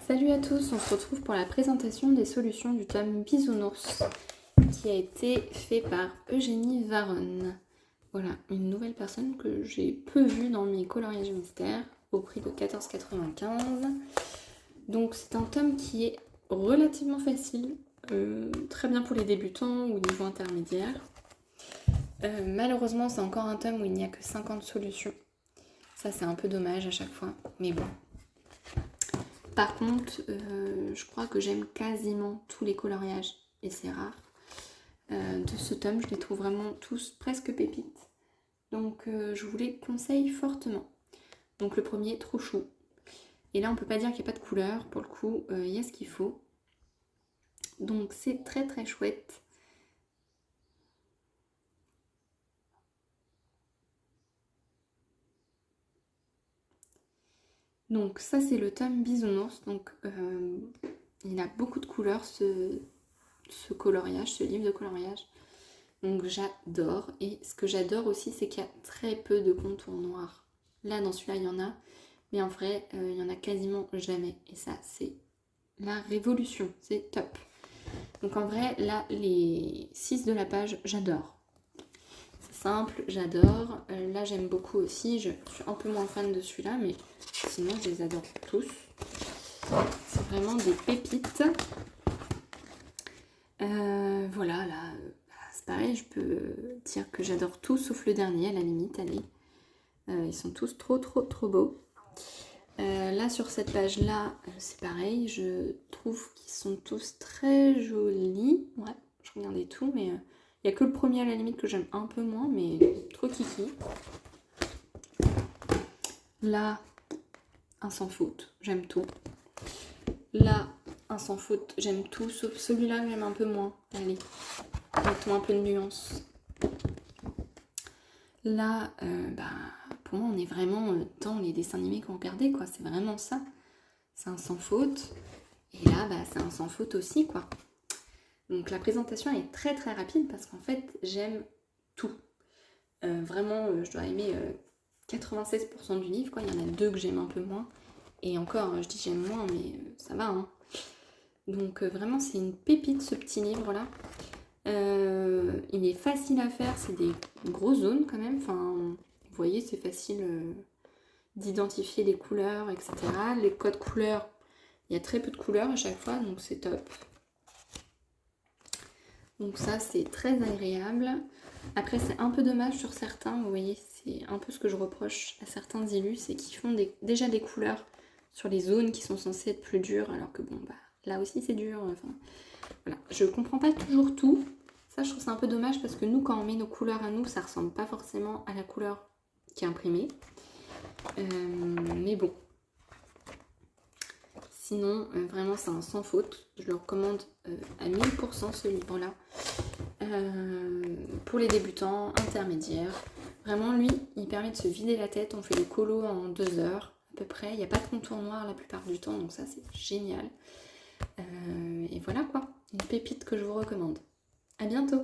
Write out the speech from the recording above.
Salut à tous, on se retrouve pour la présentation des solutions du tome Bisounours qui a été fait par Eugénie Varonne. Voilà, une nouvelle personne que j'ai peu vue dans mes coloriages mystères au prix de 14,95 €. Donc c'est un tome qui est relativement facile, très bien pour les débutants ou niveau intermédiaire. Malheureusement c'est encore un tome où il n'y a que 50 solutions. Ça c'est un peu dommage à chaque fois, mais bon. Par contre, je crois que j'aime quasiment tous les coloriages, et c'est rare. De ce tome, je les trouve vraiment tous presque pépites. Donc je vous les conseille fortement. Donc le premier, trop chou. Et là, on peut pas dire qu'il n'y a pas de couleur. Pour le coup, il y a ce qu'il faut. Donc c'est très très chouette. Donc ça, c'est le tome Bisounours. Donc il a beaucoup de couleurs, ce coloriage, ce livre de coloriage. Donc j'adore. Et ce que j'adore aussi, c'est qu'il y a très peu de contours noirs. Là, dans celui-là, il y en a. Mais en vrai, il n'y en a quasiment jamais. Et ça, c'est la révolution. C'est top. Donc en vrai, là, les 6 de la page, j'adore. C'est simple, j'adore. Là, j'aime beaucoup aussi. Je suis un peu moins fan de celui-là, mais sinon, je les adore tous. C'est vraiment des pépites. Voilà, là, c'est pareil, je peux dire que j'adore tout, sauf le dernier, à la limite, allez. Ils sont tous trop beaux. Là, sur cette page-là, c'est pareil, je trouve qu'ils sont tous très jolis. Ouais, je regardais tout, mais il n'y a que le premier à la limite que j'aime un peu moins, mais trop kiki. Là, un sans faute, j'aime tout. Là, un sans faute, j'aime tout, sauf celui-là que j'aime un peu moins. Allez, mettons un peu de nuance. Là, pour moi, on est vraiment dans les dessins animés qu'on regardait, quoi. C'est vraiment ça. C'est un sans faute. Et là, c'est un sans faute aussi, quoi. Donc la présentation est très très rapide parce qu'en fait, j'aime tout. Vraiment, je dois aimer 96% du livre, quoi. Il y en a 2 que j'aime un peu moins. Et encore, je dis j'aime moins, mais ça va, hein. Donc vraiment, c'est une pépite, ce petit livre-là. Il est facile à faire, c'est des grosses zones quand même. Enfin, vous voyez, c'est facile d'identifier les couleurs, etc. Les codes couleurs, il y a très peu de couleurs à chaque fois, donc c'est top. Donc ça, c'est très agréable. Après, c'est un peu dommage sur certains, vous voyez, c'est un peu ce que je reproche à certains illus, c'est qu'ils font déjà des couleurs sur les zones qui sont censées être plus dures, alors que bon, là aussi c'est dur. Enfin, voilà. Je comprends pas toujours tout. Ça, je trouve ça un peu dommage parce que nous, quand on met nos couleurs à nous, ça ressemble pas forcément à la couleur qui est imprimée. Mais bon. Sinon, vraiment, c'est un sans faute. Je le recommande à 1000% ce livre-là. Pour les débutants, intermédiaires. Vraiment, lui, il permet de se vider la tête. On fait les colos en 2 heures à peu près. Il n'y a pas de contour noir la plupart du temps, donc ça, c'est génial. Et voilà quoi, une pépite que je vous recommande. À bientôt!